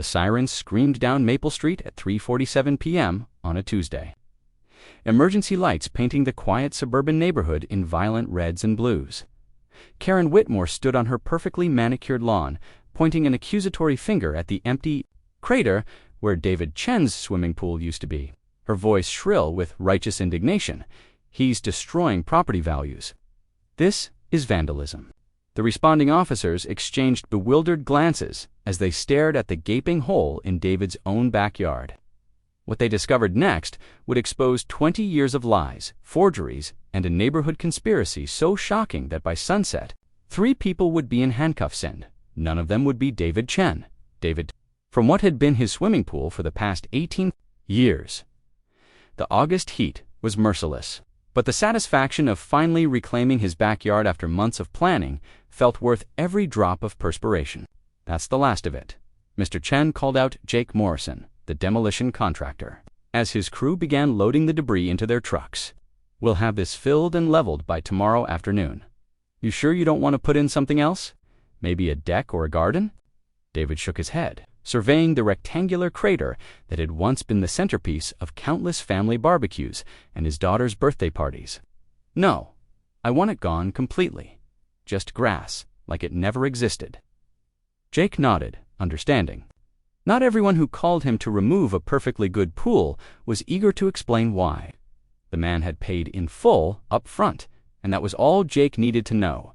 The sirens screamed down Maple Street at 3:47 p.m. on a Tuesday. Emergency lights painting the quiet suburban neighborhood in violent reds and blues. Karen Whitmore stood on her perfectly manicured lawn, pointing an accusatory finger at the empty crater where David Chen's swimming pool used to be, her voice shrill with righteous indignation. "He's destroying property values. This is vandalism." The responding officers exchanged bewildered glances as they stared at the gaping hole in David's own backyard. What they discovered next would expose 20 years of lies, forgeries, and a neighborhood conspiracy so shocking that by sunset, 3 people would be in handcuffs and none of them would be David Chen. From what had been his swimming pool for the past 18 years. The August heat was merciless, but the satisfaction of finally reclaiming his backyard after months of planning felt worth every drop of perspiration. "That's the last of it," Mr. Chen called out Jake Morrison, the demolition contractor, as his crew began loading the debris into their trucks. "We'll have this filled and leveled by tomorrow afternoon. You sure you don't want to put in something else? Maybe a deck or a garden?" David shook his head, surveying the rectangular crater that had once been the centerpiece of countless family barbecues and his daughter's birthday parties. "No, I want it gone completely. Just grass, like it never existed." Jake nodded, understanding. Not everyone who called him to remove a perfectly good pool was eager to explain why. The man had paid in full up front, and that was all Jake needed to know.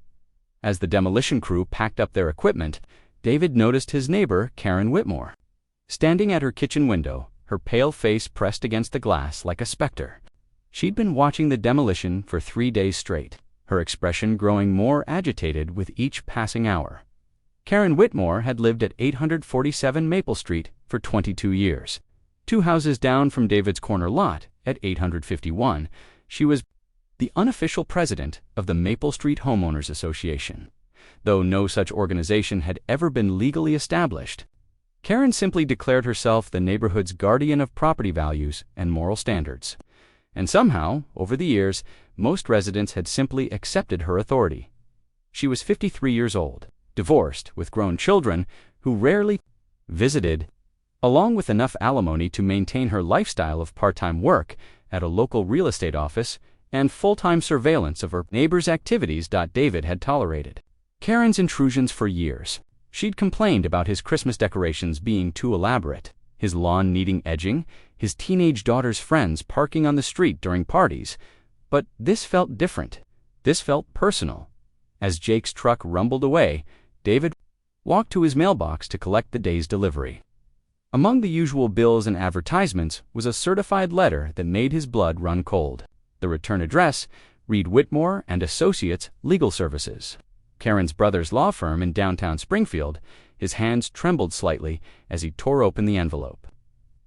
As the demolition crew packed up their equipment, David noticed his neighbor, Karen Whitmore, standing at her kitchen window, her pale face pressed against the glass like a specter. She'd been watching the demolition for 3 days straight, her expression growing more agitated with each passing hour. Karen Whitmore had lived at 847 Maple Street for 22 years. 2 houses down from David's corner lot at 851, she was the unofficial president of the Maple Street Homeowners Association, though no such organization had ever been legally established. Karen simply declared herself the neighborhood's guardian of property values and moral standards. And somehow, over the years, most residents had simply accepted her authority. She was 53 years old, divorced, with grown children who rarely visited, along with enough alimony to maintain her lifestyle of part-time work at a local real estate office and full-time surveillance of her neighbors' activities. David had tolerated Karen's intrusions for years. She'd complained about his Christmas decorations being too elaborate, his lawn needing edging, his teenage daughter's friends parking on the street during parties. But this felt different. This felt personal. As Jake's truck rumbled away, David walked to his mailbox to collect the day's delivery. Among the usual bills and advertisements was a certified letter that made his blood run cold. The return address read Whitmore and Associates Legal Services, Karen's brother's law firm in downtown Springfield. His hands trembled slightly as he tore open the envelope.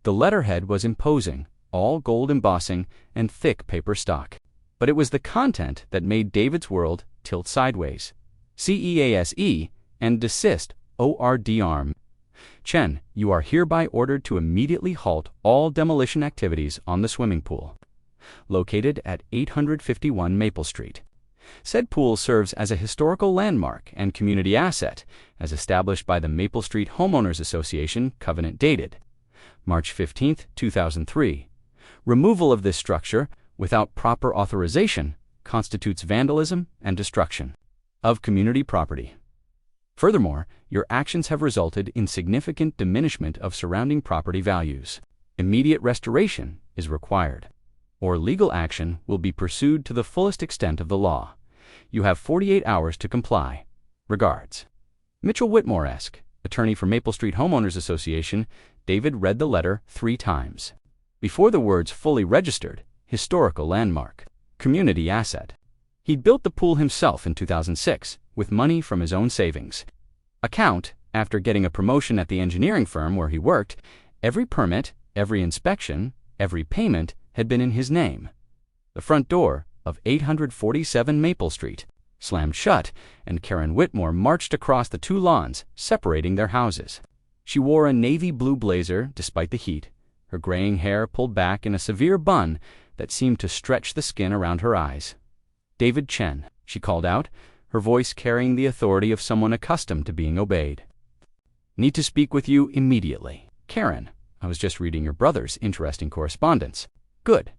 The letterhead was imposing, all gold embossing and thick paper stock. But it was the content that made David's world tilt sideways. CEASE and desist ORDR. Chen, you are hereby ordered to immediately halt all demolition activities on the swimming pool, located at 851 Maple Street. Said pool serves as a historical landmark and community asset, as established by the Maple Street Homeowners Association, covenant dated March 15, 2003. Removal of this structure without proper authorization constitutes vandalism and destruction of community property. Furthermore, your actions have resulted in significant diminishment of surrounding property values. Immediate restoration is required, or legal action will be pursued to the fullest extent of the law. You have 48 hours to comply. Regards. Mitchell Whitmore-esque, attorney for Maple Street Homeowners Association. David read the letter 3 times before the words fully registered, historical landmark, community asset. He'd built the pool himself in 2006 with money from his own savings account. After getting a promotion at the engineering firm where he worked, every permit, every inspection, every payment had been in his name. The front door of 847 Maple Street slammed shut, and Karen Whitmore marched across the 2 lawns separating their houses. She wore a navy blue blazer despite the heat, her graying hair pulled back in a severe bun that seemed to stretch the skin around her eyes. "David Chen," she called out, her voice carrying the authority of someone accustomed to being obeyed. Need to speak with you immediately. Karen, I was just reading your brother's interesting correspondence. Good.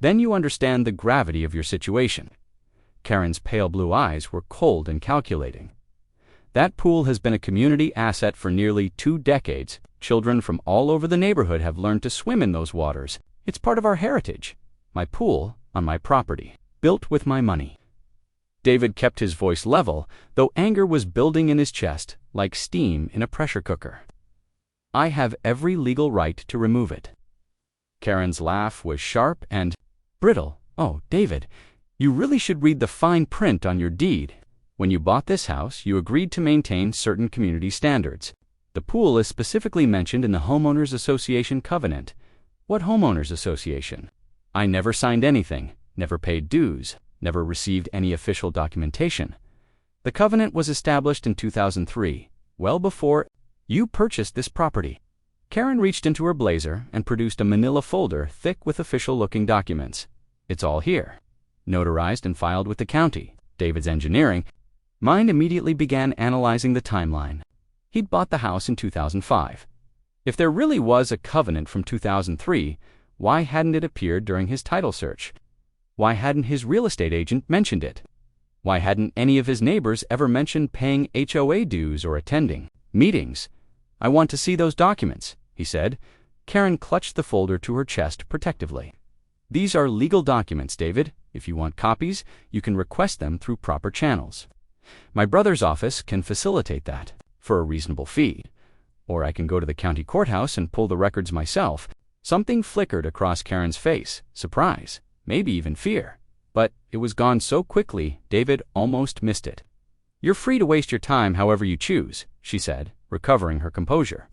Then you understand the gravity of your situation. Karen's pale blue eyes were cold and calculating. That pool has been a community asset for nearly 2 decades. Children from all over the neighborhood have learned to swim in those waters. It's part of our heritage. My pool on my property, built with my money. David kept his voice level, though anger was building in his chest like steam in a pressure cooker. I have every legal right to remove it. Karen's laugh was sharp and brittle. Oh, David, you really should read the fine print on your deed. When you bought this house, you agreed to maintain certain community standards. The pool is specifically mentioned in the Homeowners Association covenant. What Homeowners Association? I never signed anything, never paid dues, never received any official documentation. The covenant was established in 2003, well before you purchased this property. Karen reached into her blazer and produced a manila folder thick with official-looking documents. It's all here. Notarized and filed with the county. David's engineering mind immediately began analyzing the timeline. He'd bought the house in 2005. If there really was a covenant from 2003, why hadn't it appeared during his title search? Why hadn't his real estate agent mentioned it? Why hadn't any of his neighbors ever mentioned paying HOA dues or attending meetings? I want to see those documents, he said. Karen clutched the folder to her chest protectively. These are legal documents, David. If you want copies, you can request them through proper channels. My brother's office can facilitate that for a reasonable fee. Or I can go to the county courthouse and pull the records myself. Something flickered across Karen's face, surprise, maybe even fear. But it was gone so quickly, David almost missed it. You're free to waste your time however you choose, she said, recovering her composure.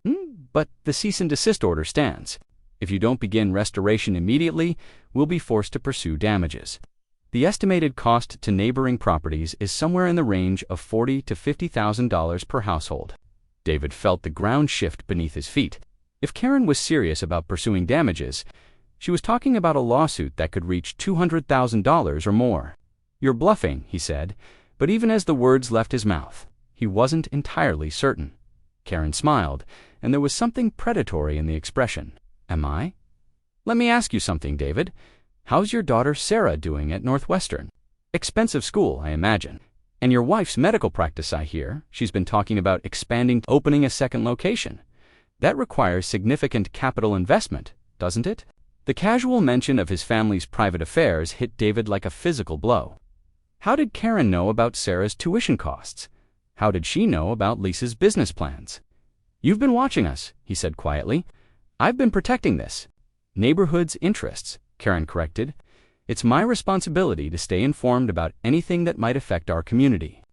But the cease and desist order stands. If you don't begin restoration immediately, we'll be forced to pursue damages. The estimated cost to neighboring properties is somewhere in the range of $40,000 to $50,000 per household. David felt the ground shift beneath his feet. If Karen was serious about pursuing damages, she was talking about a lawsuit that could reach $200,000 or more. You're bluffing, he said, but even as the words left his mouth, he wasn't entirely certain. Karen smiled, and there was something predatory in the expression. Am I? Let me ask you something, David. How's your daughter Sarah doing at Northwestern? Expensive school, I imagine. And your wife's medical practice, I hear. She's been talking about opening a second location. That requires significant capital investment, doesn't it? The casual mention of his family's private affairs hit David like a physical blow. How did Karen know about Sarah's tuition costs? How did she know about Lisa's business plans? You've been watching us, he said quietly. I've been protecting this neighborhood's interests, Karen corrected. It's my responsibility to stay informed about anything that might affect our community.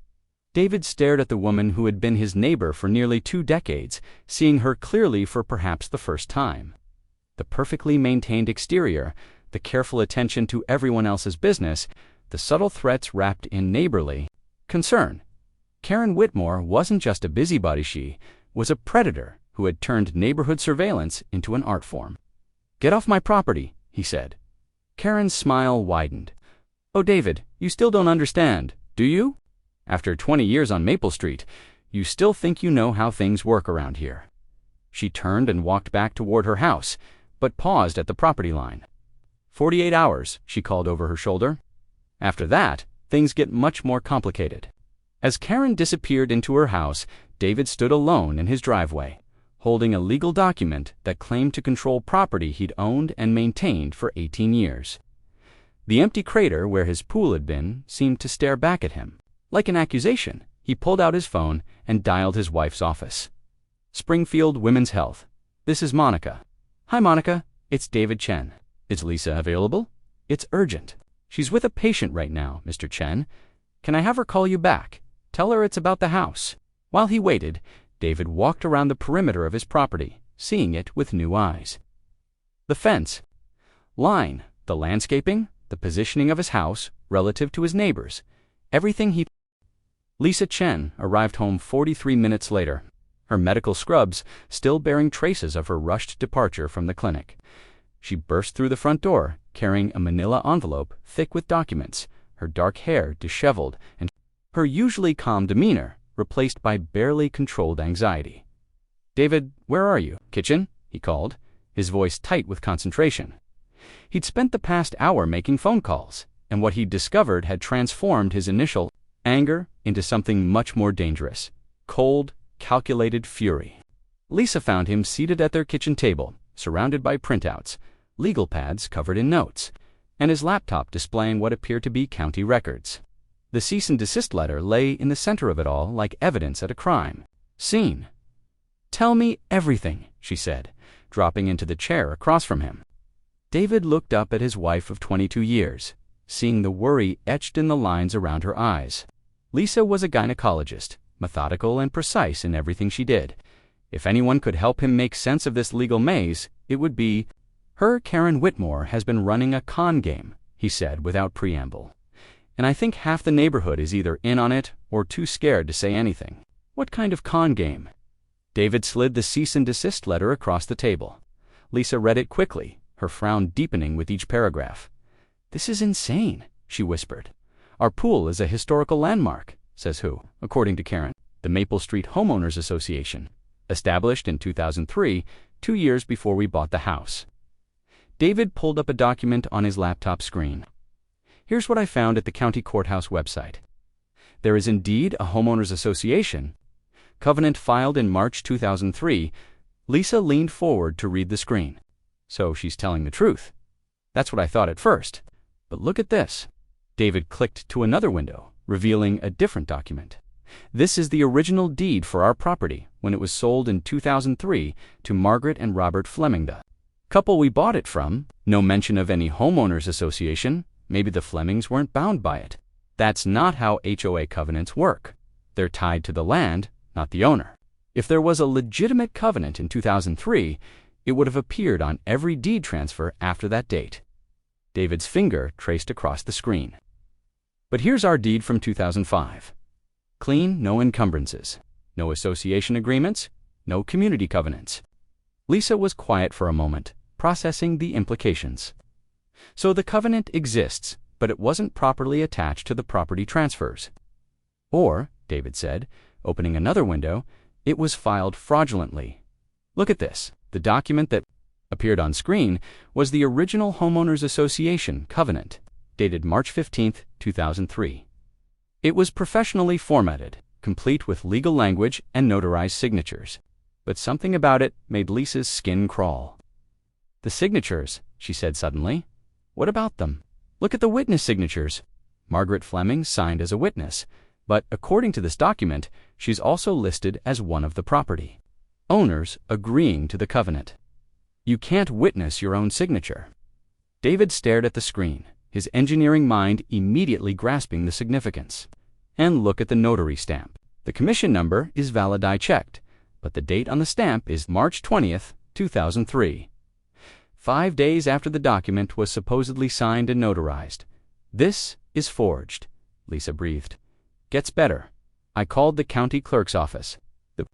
David stared at the woman who had been his neighbor for nearly 2 decades, seeing her clearly for perhaps the first time. The perfectly maintained exterior, the careful attention to everyone else's business, the subtle threats wrapped in neighborly concern. Karen Whitmore wasn't just a busybody, she was a predator who had turned neighborhood surveillance into an art form. Get off my property, he said. Karen's smile widened. Oh, David, you still don't understand, do you? After 20 years on Maple Street, you still think you know how things work around here. She turned and walked back toward her house, but paused at the property line. 48 hours, she called over her shoulder. After that, things get much more complicated. As Karen disappeared into her house, David stood alone in his driveway, holding a legal document that claimed to control property he'd owned and maintained for 18 years. The empty crater where his pool had been seemed to stare back at him. Like an accusation, he pulled out his phone and dialed his wife's office. Springfield Women's Health. This is Monica. Hi, Monica. It's David Chen. Is Lisa available? It's urgent. She's with a patient right now, Mr. Chen. Can I have her call you back? Tell her it's about the house. While he waited, David walked around the perimeter of his property, seeing it with new eyes. The fence, line, the landscaping, the positioning of his house relative to his neighbors, everything he... Lisa Chen arrived home 43 minutes later, her medical scrubs still bearing traces of her rushed departure from the clinic. She burst through the front door, carrying a manila envelope thick with documents, her dark hair disheveled and her usually calm demeanor replaced by barely controlled anxiety. "David, where are you? Kitchen?" he called, his voice tight with concentration. He'd spent the past hour making phone calls, and what he'd discovered had transformed his initial anger into something much more dangerous: cold, calculated fury. Lisa found him seated at their kitchen table, surrounded by printouts, legal pads covered in notes, and his laptop displaying what appeared to be county records. The cease and desist letter lay in the center of it all like evidence at a crime scene. "Tell me everything," she said, dropping into the chair across from him. David looked up at his wife of 22 years, seeing the worry etched in the lines around her eyes. Lisa was a gynecologist, methodical and precise in everything she did. If anyone could help him make sense of this legal maze, it would be her. "Karen Whitmore has been running a con game," he said without preamble. "And I think half the neighborhood is either in on it or too scared to say anything." "What kind of con game?" David slid the cease and desist letter across the table. Lisa read it quickly, her frown deepening with each paragraph. "This is insane," she whispered. "Our pool is a historical landmark," says who, according to Karen, "the Maple Street Homeowners Association, established in 2003, 2 years before we bought the house." David pulled up a document on his laptop screen. "Here's what I found at the county courthouse website. There is indeed a homeowners association. Covenant filed in March 2003. Lisa leaned forward to read the screen. "So she's telling the truth. That's what I thought at first. But look at this." David clicked to another window, revealing a different document. "This is the original deed for our property when it was sold in 2003 to Margaret and Robert Fleming, the couple we bought it from. No mention of any homeowners association. Maybe the Flemings weren't bound by it. That's not how HOA covenants work. They're tied to the land, not the owner. If there was a legitimate covenant in 2003, it would have appeared on every deed transfer after that date." David's finger traced across the screen. "But here's our deed from 2005. Clean, no encumbrances, no association agreements, no community covenants." Lisa was quiet for a moment, processing the implications. "So the covenant exists, but it wasn't properly attached to the property transfers. Or," David said, opening another window, "it was filed fraudulently. Look at this. The document that appeared on screen was the original Homeowners Association covenant, dated March 15, 2003. It was professionally formatted, complete with legal language and notarized signatures. But something about it made Lisa's skin crawl. "The signatures," she said suddenly. "What about them? Look at the witness signatures. Margaret Fleming signed as a witness, but according to this document, she's also listed as one of the property owners agreeing to the covenant. You can't witness your own signature." David stared at the screen, his engineering mind immediately grasping the significance. "And look at the notary stamp. The commission number is validly checked, but the date on the stamp is March 20th, 2003. 5 days after the document was supposedly signed and notarized. This is forged," Lisa breathed. "Gets better. I called the county clerk's office. The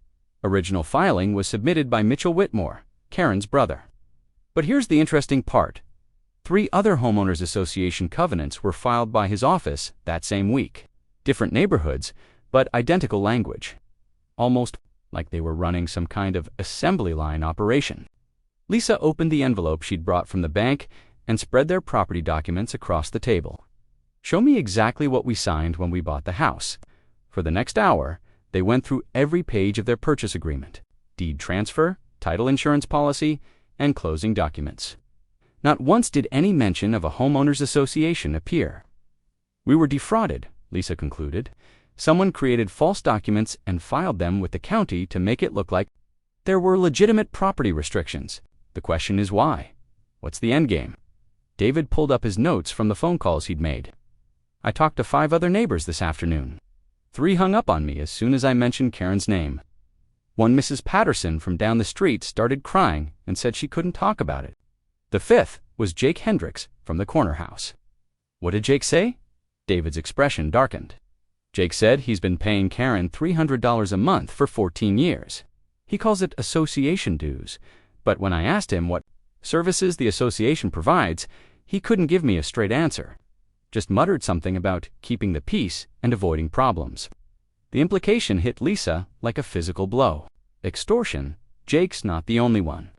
original filing was submitted by Mitchell Whitmore, Karen's brother. But here's the interesting part. 3 other homeowners association covenants were filed by his office that same week. Different neighborhoods, but identical language. Almost like they were running some kind of assembly line operation." Lisa opened the envelope she'd brought from the bank and spread their property documents across the table. "Show me exactly what we signed when we bought the house." For the next hour, they went through every page of their purchase agreement, deed transfer, title insurance policy, and closing documents. Not once did any mention of a homeowners association appear. "We were defrauded," Lisa concluded. "Someone created false documents and filed them with the county to make it look like there were legitimate property restrictions. The question is why? What's the end game?" David pulled up his notes from the phone calls he'd made. "I talked to 5 other neighbors this afternoon. 3 hung up on me as soon as I mentioned Karen's name. One Mrs. Patterson from down the street started crying and said she couldn't talk about it. The 5th was Jake Hendricks from the corner house." "What did Jake say?" David's expression darkened. "Jake said he's been paying Karen $300 a month for 14 years. He calls it association dues, but when I asked him what services the association provides, he couldn't give me a straight answer. Just muttered something about keeping the peace and avoiding problems." The implication hit Lisa like a physical blow. Extortion, Jake's not the only one.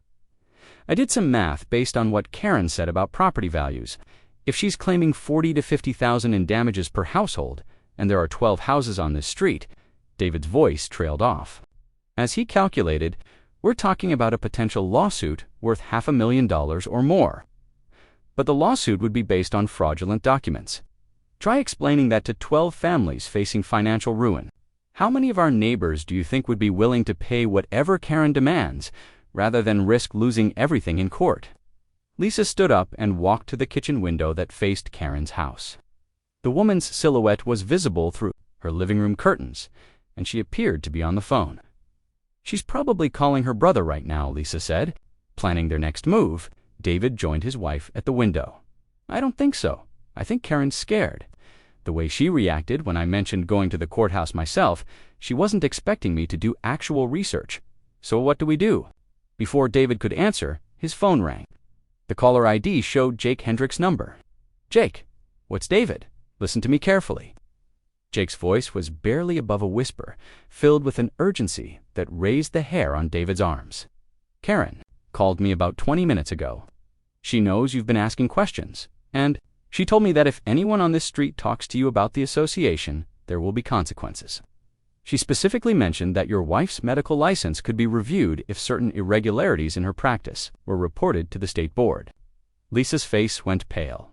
I did some math based on what Karen said about property values. If she's claiming $40,000 to $50,000 in damages per household, and there are 12 houses on this street, David's voice trailed off. As he calculated, we're talking about a potential lawsuit worth $500,000 or more. But the lawsuit would be based on fraudulent documents. Try explaining that to 12 families facing financial ruin. How many of our neighbors do you think would be willing to pay whatever Karen demands, rather than risk losing everything in court? Lisa stood up and walked to the kitchen window that faced Karen's house. The woman's silhouette was visible through her living room curtains, and she appeared to be on the phone. She's probably calling her brother right now, Lisa said. Planning their next move, David joined his wife at the window. I don't think so. I think Karen's scared. The way she reacted when I mentioned going to the courthouse myself, she wasn't expecting me to do actual research. So what do we do? Before David could answer, his phone rang. The caller ID showed Jake Hendrick's number. Jake, what's David? Listen to me carefully. Jake's voice was barely above a whisper, filled with an urgency that raised the hair on David's arms. Karen called me about 20 minutes ago. She knows you've been asking questions, and she told me that if anyone on this street talks to you about the association, there will be consequences. She specifically mentioned that your wife's medical license could be reviewed if certain irregularities in her practice were reported to the state board. Lisa's face went pale.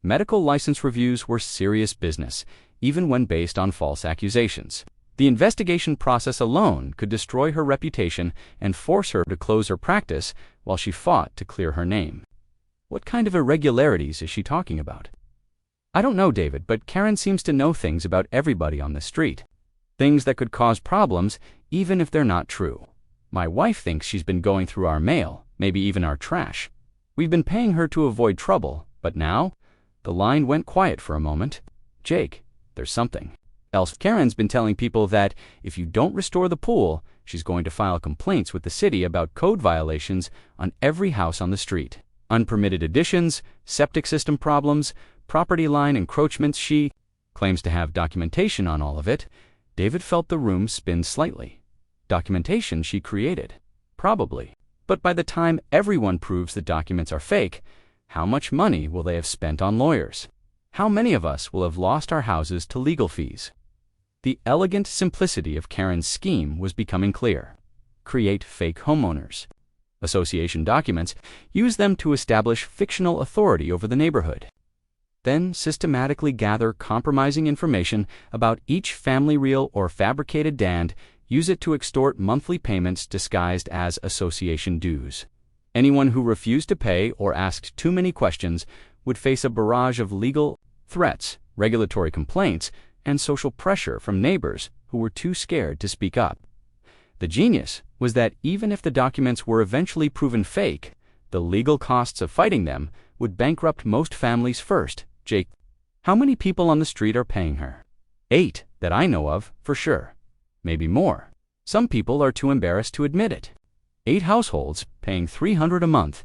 Medical license reviews were serious business, even when based on false accusations. The investigation process alone could destroy her reputation and force her to close her practice while she fought to clear her name. What kind of irregularities is she talking about? I don't know, David, but Karen seems to know things about everybody on the street. Things that could cause problems, even if they're not true. My wife thinks she's been going through our mail, maybe even our trash. We've been paying her to avoid trouble, but now? The line went quiet for a moment. Jake, there's something else. Karen's been telling people that if you don't restore the pool, she's going to file complaints with the city about code violations on every house on the street. Unpermitted additions, septic system problems, property line encroachments. She claims to have documentation on all of it. David felt the room spin slightly. Documentation she created. Probably. But by the time everyone proves the documents are fake, how much money will they have spent on lawyers? How many of us will have lost our houses to legal fees? The elegant simplicity of Karen's scheme was becoming clear. Create fake homeowners. Association documents, use them to establish fictional authority over the neighborhood. Then systematically gather compromising information about each family real or fabricated DAND, use it to extort monthly payments disguised as association dues. Anyone who refused to pay or asked too many questions would face a barrage of legal threats, regulatory complaints, and social pressure from neighbors who were too scared to speak up. The genius was that even if the documents were eventually proven fake, the legal costs of fighting them would bankrupt most families first. Jake, how many people on the street are paying her? 8, that I know of, for sure. Maybe more. Some people are too embarrassed to admit it. 8 households paying $300 a month.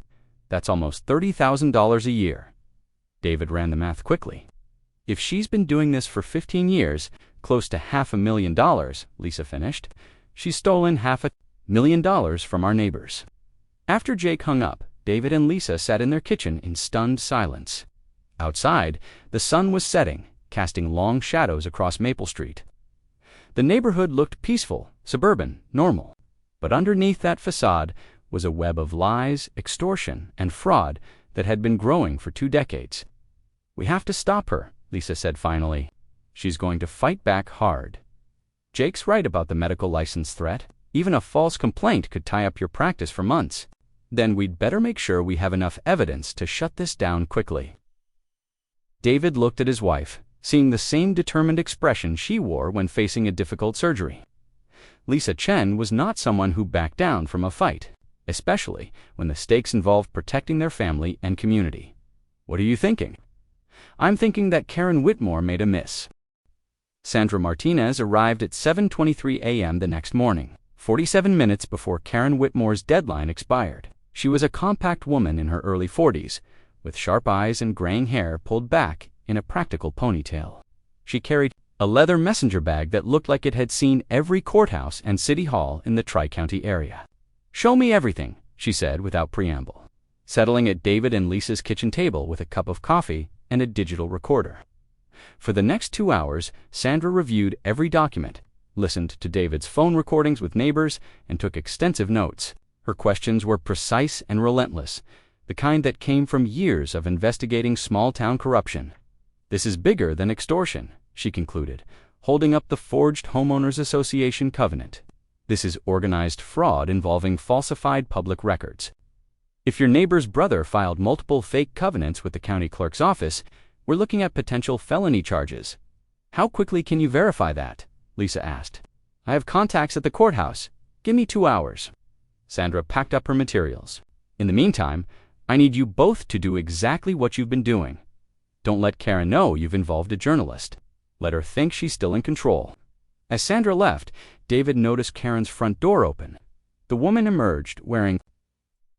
That's almost $30,000 a year. David ran the math quickly. If she's been doing this for 15 years, close to $500,000, Lisa finished, she's stolen $500,000 from our neighbors. After Jake hung up, David and Lisa sat in their kitchen in stunned silence. Outside, the sun was setting, casting long shadows across Maple Street. The neighborhood looked peaceful, suburban, normal. But underneath that facade was a web of lies, extortion, and fraud that had been growing for 2 decades. We have to stop her, Lisa said finally. She's going to fight back hard. Jake's right about the medical license threat. Even a false complaint could tie up your practice for months. Then we'd better make sure we have enough evidence to shut this down quickly. David looked at his wife, seeing the same determined expression she wore when facing a difficult surgery. Lisa Chen was not someone who backed down from a fight, especially when the stakes involved protecting their family and community. What are you thinking? I'm thinking that Karen Whitmore made a miss. Sandra Martinez arrived at 7:23 a.m. the next morning, 47 minutes before Karen Whitmore's deadline expired. She was a compact woman in her early 40s, with sharp eyes and graying hair pulled back in a practical ponytail. She carried a leather messenger bag that looked like it had seen every courthouse and city hall in the Tri-County area. "Show me everything," she said without preamble, settling at David and Lisa's kitchen table with a cup of coffee and a digital recorder. For the next 2 hours, Sandra reviewed every document, listened to David's phone recordings with neighbors, and took extensive notes. Her questions were precise and relentless, the kind that came from years of investigating small-town corruption. "This is bigger than extortion," she concluded, holding up the forged Homeowners Association covenant. "This is organized fraud involving falsified public records. If your neighbor's brother filed multiple fake covenants with the county clerk's office, we're looking at potential felony charges." "How quickly can you verify that?" Lisa asked. "I have contacts at the courthouse. Give me 2 hours." Sandra packed up her materials. "In the meantime, I need you both to do exactly what you've been doing. Don't let Karen know you've involved a journalist. Let her think she's still in control." As Sandra left, David noticed Karen's front door open. The woman emerged wearing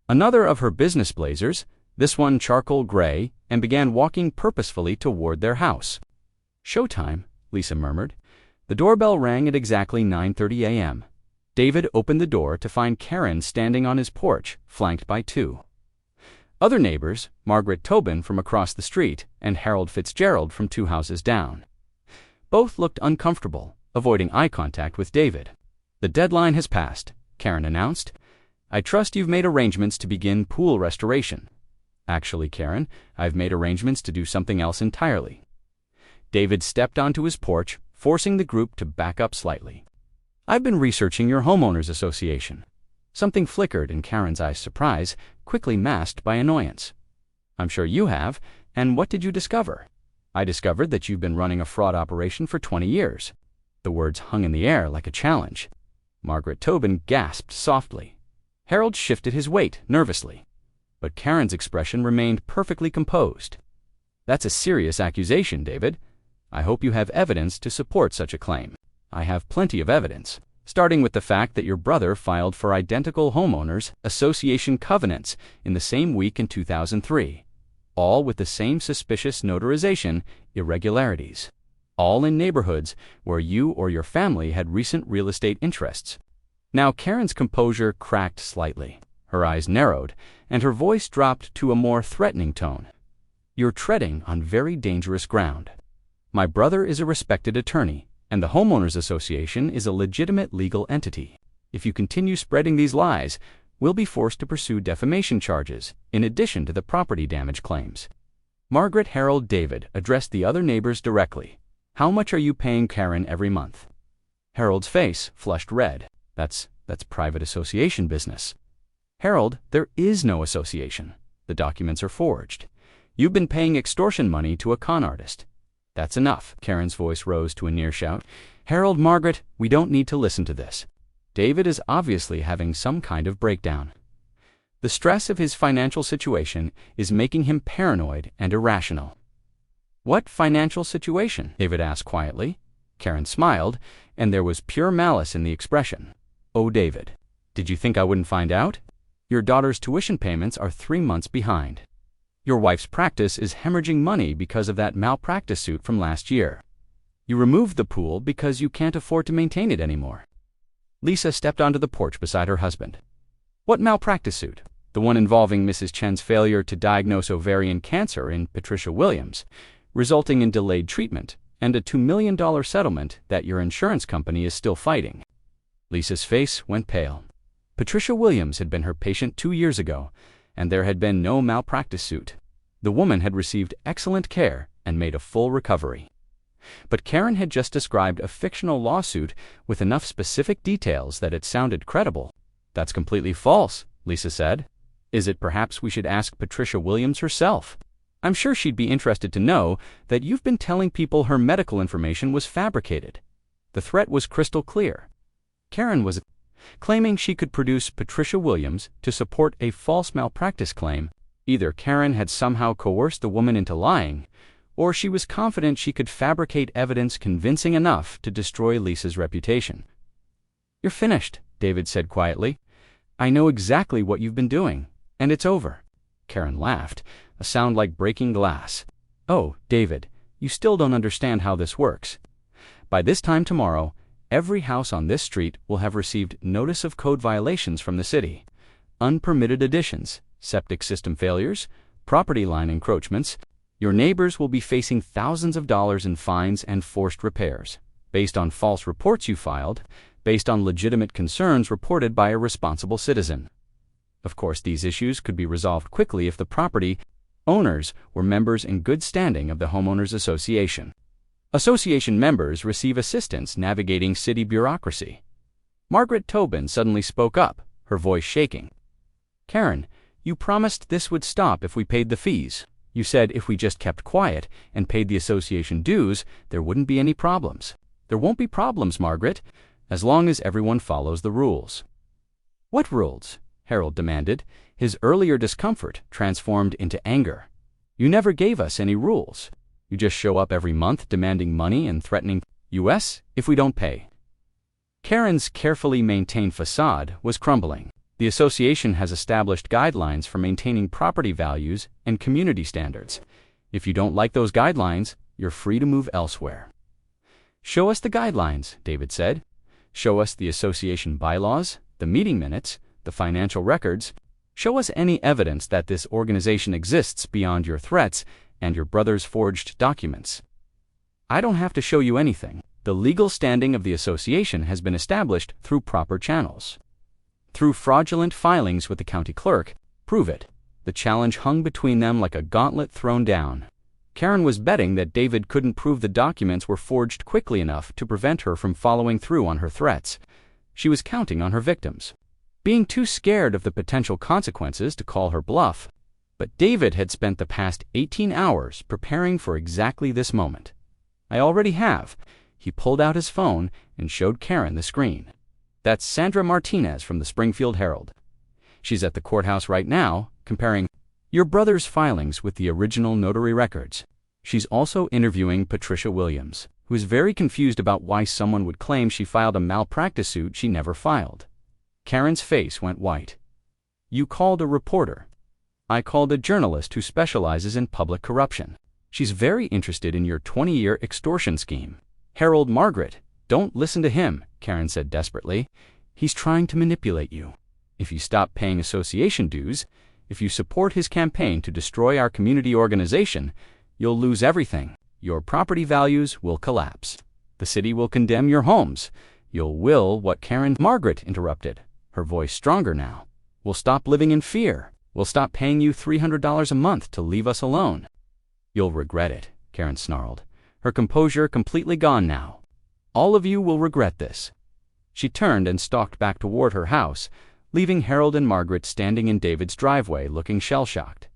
another of her business blazers, this one charcoal gray, and began walking purposefully toward their house. "Showtime," Lisa murmured. The doorbell rang at exactly 9:30 a.m. David opened the door to find Karen standing on his porch, flanked by 2 other neighbors, Margaret Tobin from across the street and Harold Fitzgerald from 2 houses down. Both looked uncomfortable, avoiding eye contact with David. "The deadline has passed," Karen announced. "I trust you've made arrangements to begin pool restoration." "Actually, Karen, I've made arrangements to do something else entirely." David stepped onto his porch, forcing the group to back up slightly. "I've been researching your homeowners association." Something flickered in Karen's eyes, surprise, quickly masked by annoyance. "I'm sure you have. And what did you discover?" "I discovered that you've been running a fraud operation for 20 years. The words hung in the air like a challenge. Margaret Tobin gasped softly. Harold shifted his weight nervously. But Karen's expression remained perfectly composed. "That's a serious accusation, David. I hope you have evidence to support such a claim." "I have plenty of evidence, starting with the fact that your brother filed for identical homeowners association covenants in the same week in 2003, all with the same suspicious notarization irregularities, all in neighborhoods where you or your family had recent real estate interests." Now Karen's composure cracked slightly, her eyes narrowed, and her voice dropped to a more threatening tone. "You're treading on very dangerous ground. My brother is a respected attorney, and the Homeowners Association is a legitimate legal entity. If you continue spreading these lies, we'll be forced to pursue defamation charges, in addition to the property damage claims." Margaret, Harold, David addressed the other neighbors directly. "How much are you paying Karen every month?" Harold's face flushed red. That's private association business." "Harold, there is no association. The documents are forged. You've been paying extortion money to a con artist." "That's enough." Karen's voice rose to a near shout. "Harold, Margaret, we don't need to listen to this. David is obviously having some kind of breakdown. The stress of his financial situation is making him paranoid and irrational." "What financial situation?" David asked quietly. Karen smiled, and there was pure malice in the expression. "Oh, David, did you think I wouldn't find out? Your daughter's tuition payments are 3 months behind. Your wife's practice is hemorrhaging money because of that malpractice suit from last year. You removed the pool because you can't afford to maintain it anymore." Lisa stepped onto the porch beside her husband. "What malpractice suit?" "The one involving Mrs. Chen's failure to diagnose ovarian cancer in Patricia Williams, resulting in delayed treatment, and a $2 million settlement that your insurance company is still fighting." Lisa's face went pale. Patricia Williams had been her patient 2 years ago, and there had been no malpractice suit. The woman had received excellent care and made a full recovery. But Karen had just described a fictional lawsuit with enough specific details that it sounded credible. "That's completely false," Lisa said. "Is it perhaps we should ask Patricia Williams herself? I'm sure she'd be interested to know that you've been telling people her medical information was fabricated." The threat was crystal clear. Karen was claiming she could produce Patricia Williams to support a false malpractice claim. Either Karen had somehow coerced the woman into lying, or she was confident she could fabricate evidence convincing enough to destroy Lisa's reputation. "You're finished," David said quietly. "I know exactly what you've been doing, and it's over." Karen laughed, a sound like breaking glass. "Oh, David, you still don't understand how this works. By this time tomorrow, Every house on this street will have received notice of code violations from the city. Unpermitted additions, septic system failures, property line encroachments. Your neighbors will be facing thousands of dollars in fines and forced repairs, based on false reports you filed, based on legitimate concerns reported by a responsible citizen. Of course, these issues could be resolved quickly if the property owners were members in good standing of the Homeowners Association. Association members receive assistance navigating city bureaucracy. Margaret Tobin suddenly spoke up, her voice shaking. "Karen, you promised this would stop if we paid the fees. You said if we just kept quiet and paid the association dues, there wouldn't be any problems." "There won't be problems, Margaret, as long as everyone follows the rules." "What rules?" Harold demanded, his earlier discomfort transformed into anger. "You never gave us any rules. You just show up every month demanding money and threatening us if we don't pay." Karen's carefully maintained facade was crumbling. The association has established guidelines for maintaining property values and community standards. If you don't like those guidelines, you're free to move elsewhere. "Show us the guidelines," David said. "Show us the association bylaws, the meeting minutes, the financial records. Show us any evidence that this organization exists beyond your threats and your brother's forged documents." "I don't have to show you anything. The legal standing of the association has been established through proper channels. Through fraudulent filings with the county clerk. Prove it." The challenge hung between them like a gauntlet thrown down. Karen was betting that David couldn't prove the documents were forged quickly enough to prevent her from following through on her threats. She was counting on her victims, being too scared of the potential consequences to call her bluff. But David had spent the past 18 hours preparing for exactly this moment. "I already have." He pulled out his phone and showed Karen the screen. "That's Sandra Martinez from the Springfield Herald. She's at the courthouse right now, comparing your brother's filings with the original notary records. She's also interviewing Patricia Williams, who is very confused about why someone would claim she filed a malpractice suit she never filed." Karen's face went white. "You called a reporter." "I called a journalist who specializes in public corruption. She's very interested in your 20-year extortion scheme." "Harold, Margaret, don't listen to him," Karen said desperately. "He's trying to manipulate you. If you stop paying association dues, if you support his campaign to destroy our community organization, you'll lose everything. Your property values will collapse. The city will condemn your homes. You'll will what Karen..." Margaret interrupted, her voice stronger now. "We'll stop living in fear. We'll stop paying you $300 a month to leave us alone." "You'll regret it," Karen snarled, her composure completely gone now. "All of you will regret this." She turned and stalked back toward her house, leaving Harold and Margaret standing in David's driveway looking shell-shocked.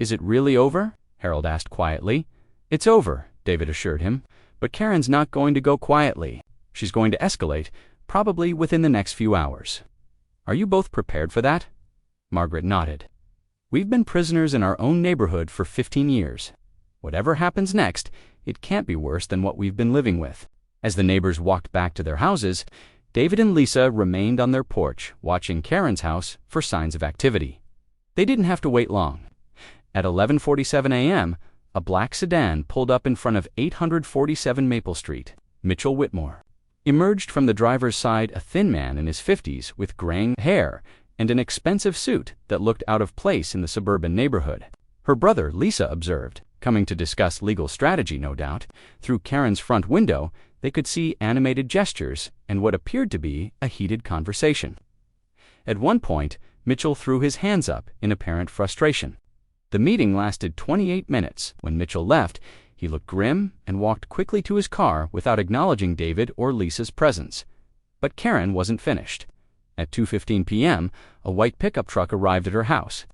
"Is it really over?" Harold asked quietly. "It's over," David assured him, "but Karen's not going to go quietly. She's going to escalate, probably within the next few hours." "Are you both prepared for that?" Margaret nodded. "We've been prisoners in our own neighborhood for 15 years. Whatever happens next, it can't be worse than what we've been living with." As the neighbors walked back to their houses, David and Lisa remained on their porch, watching Karen's house for signs of activity. They didn't have to wait long. At 11:47 a.m., a black sedan pulled up in front of 847 Maple Street. Mitchell Whitmore emerged from the driver's side, a thin man in his 50s with graying hair and an expensive suit that looked out of place in the suburban neighborhood. Her brother, Lisa, observed, coming to discuss legal strategy, no doubt. Through Karen's front window, they could see animated gestures and what appeared to be a heated conversation. At one point, Mitchell threw his hands up in apparent frustration. The meeting lasted 28 minutes. When Mitchell left, he looked grim and walked quickly to his car without acknowledging David or Lisa's presence. But Karen wasn't finished. At 2:15 p.m., a white pickup truck arrived at her house.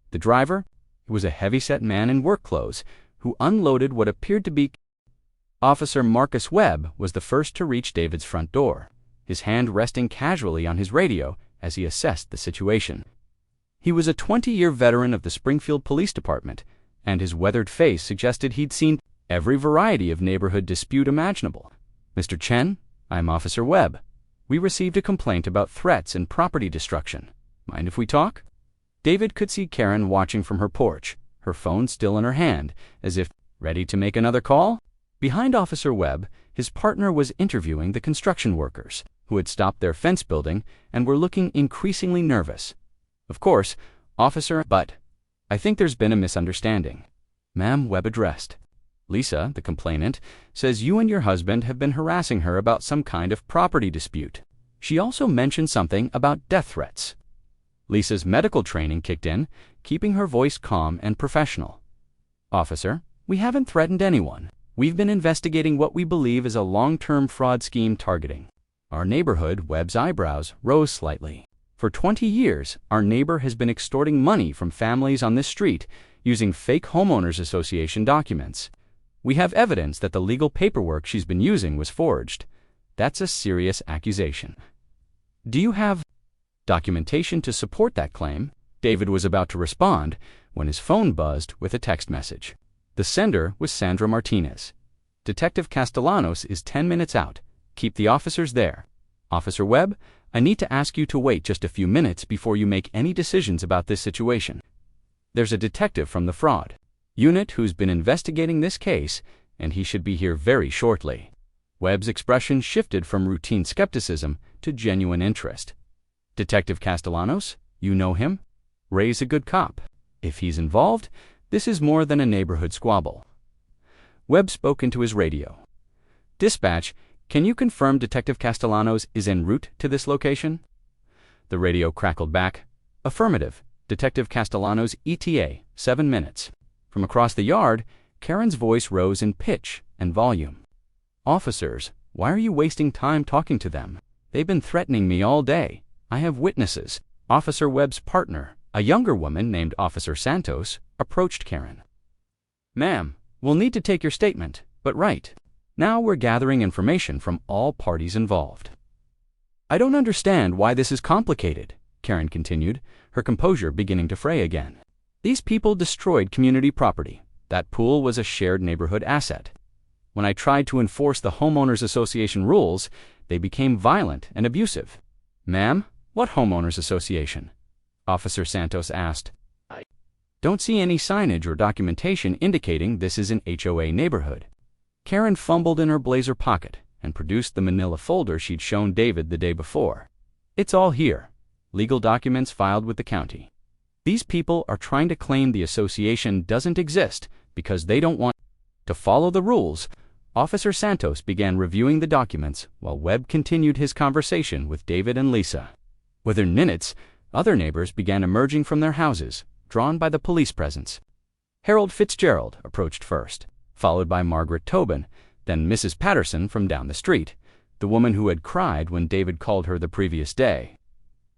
The driver was a heavy-set man in work clothes who unloaded what appeared to be. Officer Marcus Webb was the first to reach David's front door, his hand resting casually on his radio as he assessed the situation. He was a 20-year veteran of the Springfield Police Department, and his weathered face suggested he'd seen every variety of neighborhood dispute imaginable. "Mr. Chen, I'm Officer Webb. We received a complaint about threats and property destruction. Mind if we talk?" David could see Karen watching from her porch, her phone still in her hand, as if ready to make another call. Behind Officer Webb, His partner was interviewing the construction workers, who had stopped their fence building and were looking increasingly nervous. Of course, Officer, but I think there's been a misunderstanding. Ma'am, Webb addressed. Lisa, the complainant, says you and your husband have been harassing her about some kind of property dispute. She also mentioned something about death threats. Lisa's medical training kicked in, keeping her voice calm and professional. Officer, we haven't threatened anyone. We've been investigating what we believe is a long-term fraud scheme targeting our neighborhood. Webb's eyebrows rose slightly. For 20 years, our neighbor has been extorting money from families on this street using fake homeowners association documents. We have evidence that the legal paperwork she's been using was forged. That's a serious accusation. Do you have documentation to support that claim? David was about to respond when his phone buzzed with a text message. The sender was Sandra Martinez. Detective Castellanos is 10 minutes out. Keep the officers there. Officer Webb, I need to ask you to wait just a few minutes before you make any decisions about this situation. There's a detective from the fraud unit who's been investigating this case, and he should be here very shortly. Webb's expression shifted from routine skepticism to genuine interest. Detective Castellanos, you know him? Ray's a good cop. If he's involved, this is more than a neighborhood squabble. Webb spoke into his radio. Dispatch, can you confirm Detective Castellanos is en route to this location? The radio crackled back. Affirmative. Detective Castellanos ETA, 7 minutes. From across the yard, Karen's voice rose in pitch and volume. Officers, why are you wasting time talking to them? They've been threatening me all day. I have witnesses. Officer Webb's partner, a younger woman named Officer Santos, approached Karen. Ma'am, we'll need to take your statement, but right now we're gathering information from all parties involved. I don't understand why this is complicated, Karen continued, her composure beginning to fray again. These people destroyed community property. That pool was a shared neighborhood asset. When I tried to enforce the homeowners association rules, they became violent and abusive. Ma'am, what homeowners association? Officer Santos asked. I don't see any signage or documentation indicating this is an HOA neighborhood. Karen fumbled in her blazer pocket and produced the manila folder she'd shown David the day before. It's all here. Legal documents filed with the county. These people are trying to claim the association doesn't exist because they don't want to follow the rules. Officer Santos began reviewing the documents while Webb continued his conversation with David and Lisa. Within minutes, other neighbors began emerging from their houses, drawn by the police presence. Harold Fitzgerald approached first, followed by Margaret Tobin, then Mrs. Patterson from down the street, the woman who had cried when David called her the previous day.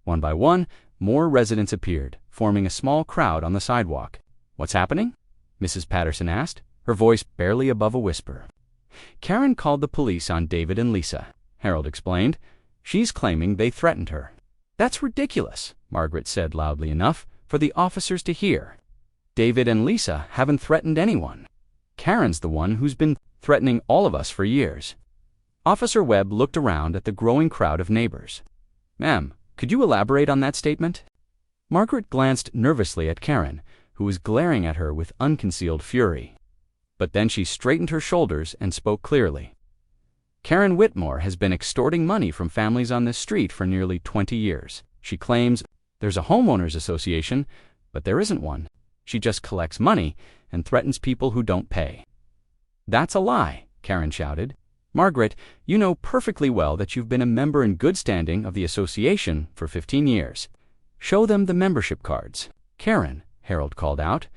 One by one, more residents appeared, forming a small crowd on the sidewalk. What's happening? Mrs. Patterson asked, her voice barely above a whisper. Karen called the police on David and Lisa, Harold explained. She's claiming they threatened her. That's ridiculous, Margaret said loudly enough for the officers to hear. David and Lisa haven't threatened anyone. Karen's the one who's been threatening all of us for years. Officer Webb looked around at the growing crowd of neighbors. Ma'am, could you elaborate on that statement? Margaret glanced nervously at Karen, who was glaring at her with unconcealed fury. But then she straightened her shoulders and spoke clearly. Karen Whitmore has been extorting money from families on this street for nearly 20 years. She claims there's a homeowners association, but there isn't one. She just collects money and threatens people who don't pay. That's a lie, Karen shouted. Margaret, you know perfectly well that you've been a member in good standing of the association for 15 years. Show them the membership cards. Karen, Harold called out,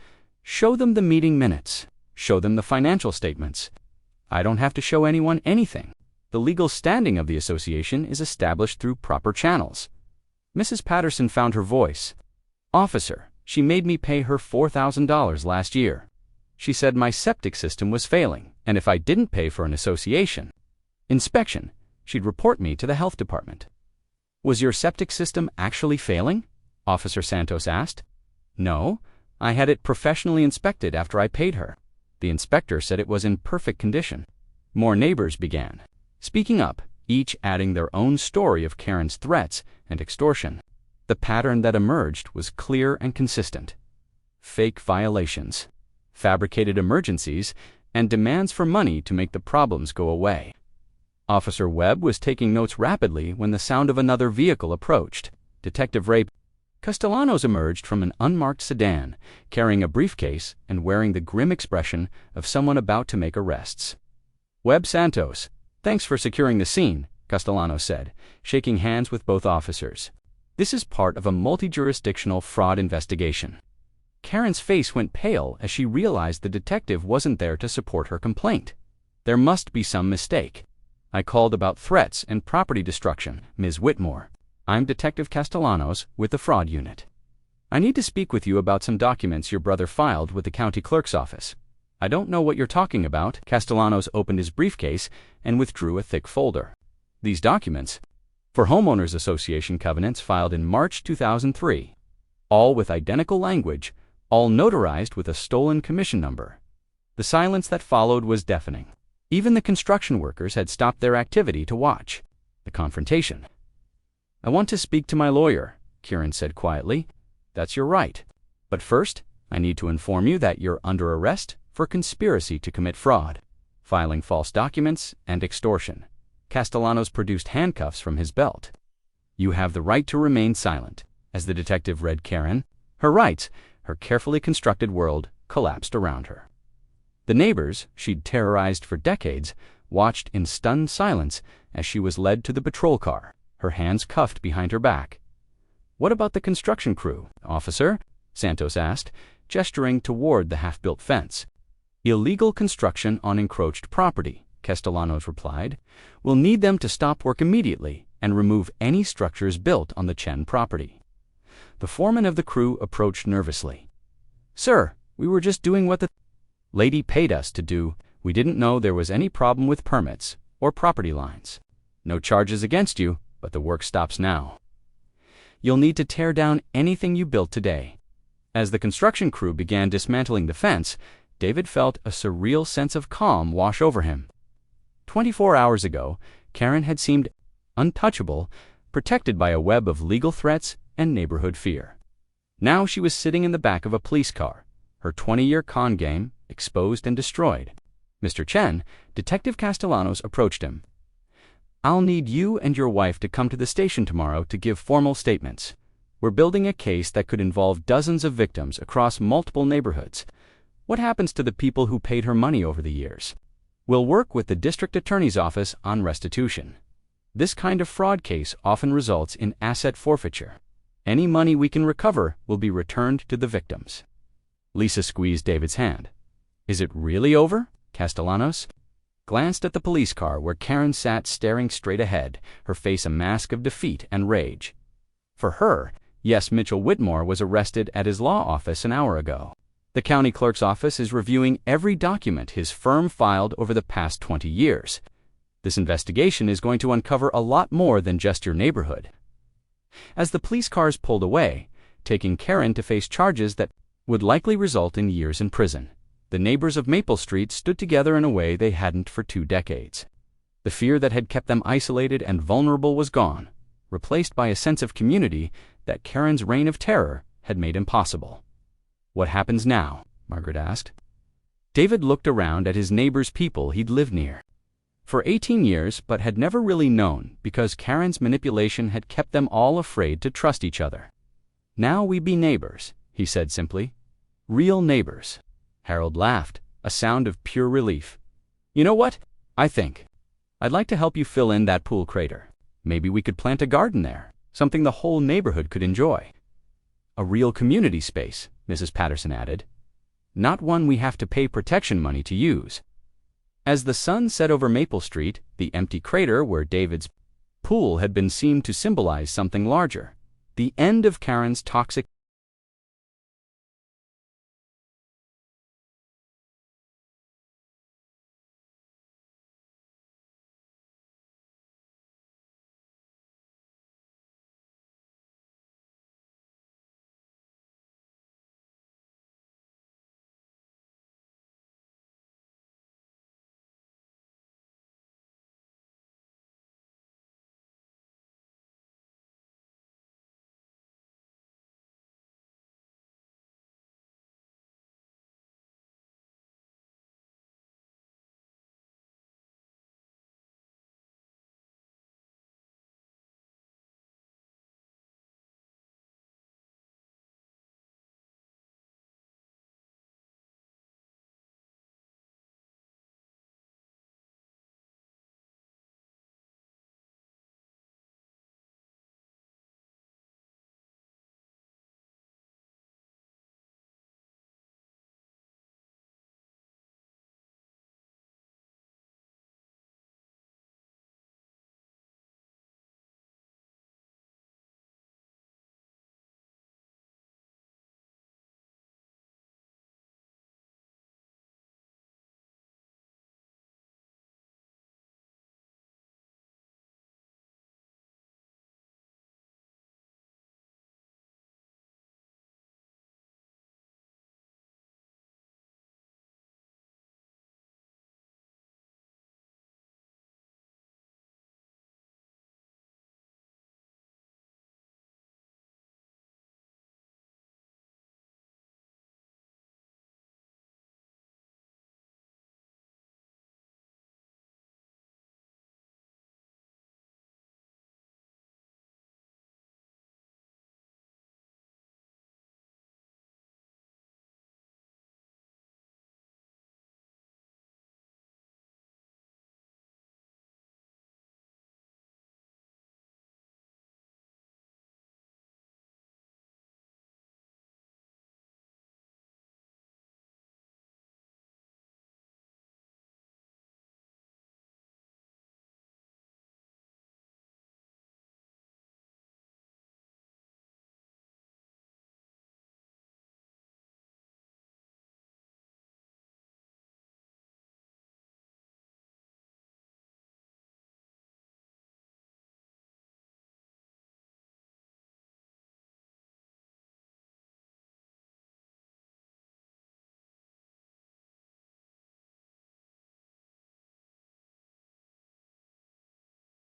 show them the meeting minutes. Show them the financial statements. I don't have to show anyone anything. The legal standing of the association is established through proper channels. Mrs. Patterson found her voice. Officer, she made me pay her $4,000 last year. She said my septic system was failing, and if I didn't pay for an association inspection, she'd report me to the health department. Was your septic system actually failing? Officer Santos asked. No, I had it professionally inspected after I paid her. The inspector said it was in perfect condition. More neighbors began speaking up, each adding their own story of Karen's threats and extortion. The pattern that emerged was clear and consistent. Fake violations, fabricated emergencies, and demands for money to make the problems go away. Officer Webb was taking notes rapidly when the sound of another vehicle approached. Detective Ray Castellanos emerged from an unmarked sedan, carrying a briefcase and wearing the grim expression of someone about to make arrests. Webb Santos, thanks for securing the scene, Castellanos said, shaking hands with both officers. This is part of a multi-jurisdictional fraud investigation. Karen's face went pale as she realized the detective wasn't there to support her complaint. There must be some mistake. I called about threats and property destruction, Ms. Whitmore. I'm Detective Castellanos with the fraud unit. I need to speak with you about some documents your brother filed with the county clerk's office. I don't know what you're talking about. Castellanos opened his briefcase and withdrew a thick folder. These documents, for Homeowners Association covenants filed in March 2003, all with identical language, all notarized with a stolen commission number. The silence that followed was deafening. Even the construction workers had stopped their activity to watch the confrontation. I want to speak to my lawyer, Karen said quietly. That's your right. But first, I need to inform you that you're under arrest for conspiracy to commit fraud, filing false documents, and extortion. Castellanos produced handcuffs from his belt. You have the right to remain silent. As the detective read Karen, her rights, her carefully constructed world, collapsed around her. The neighbors, she'd terrorized for decades, watched in stunned silence as she was led to the patrol car, her hands cuffed behind her back. What about the construction crew, officer? Santos asked, gesturing toward the half-built fence. Illegal construction on encroached property, Castellanos replied. We'll need them to stop work immediately and remove any structures built on the Chen property. The foreman of the crew approached nervously. Sir, we were just doing what the lady paid us to do. We didn't know there was any problem with permits or property lines. No charges against you, but the work stops now. You'll need to tear down anything you built today. As the construction crew began dismantling the fence, David felt a surreal sense of calm wash over him. 24 hours ago, Karen had seemed untouchable, protected by a web of legal threats and neighborhood fear. Now she was sitting in the back of a police car, her 20-year con game exposed and destroyed. Mr. Chen, Detective Castellanos approached him. I'll need you and your wife to come to the station tomorrow to give formal statements. We're building a case that could involve dozens of victims across multiple neighborhoods. What happens to the people who paid her money over the years? We'll work with the district attorney's office on restitution. This kind of fraud case often results in asset forfeiture. Any money we can recover will be returned to the victims. Lisa squeezed David's hand. Is it really over? Castellanos glanced at the police car where Karen sat staring straight ahead, her face a mask of defeat and rage. For her, yes, Mitchell Whitmore was arrested at his law office an hour ago. The county clerk's office is reviewing every document his firm filed over the past 20 years. This investigation is going to uncover a lot more than just your neighborhood. As the police cars pulled away, taking Karen to face charges that would likely result in years in prison, the neighbors of Maple Street stood together in a way they hadn't for 2 decades. The fear that had kept them isolated and vulnerable was gone, replaced by a sense of community that Karen's reign of terror had made impossible. What happens now? Margaret asked. David looked around at his neighbors' people he'd lived near for 18 years but had never really known because Karen's manipulation had kept them all afraid to trust each other. Now we be neighbors, he said simply. Real neighbors. Harold laughed, a sound of pure relief. You know what? I think I'd like to help you fill in that pool crater. Maybe we could plant a garden there, something the whole neighborhood could enjoy. A real community space, Mrs. Patterson added. Not one we have to pay protection money to use. As the sun set over Maple Street, the empty crater where David's pool had been seemed to symbolize something larger. The end of Karen's toxic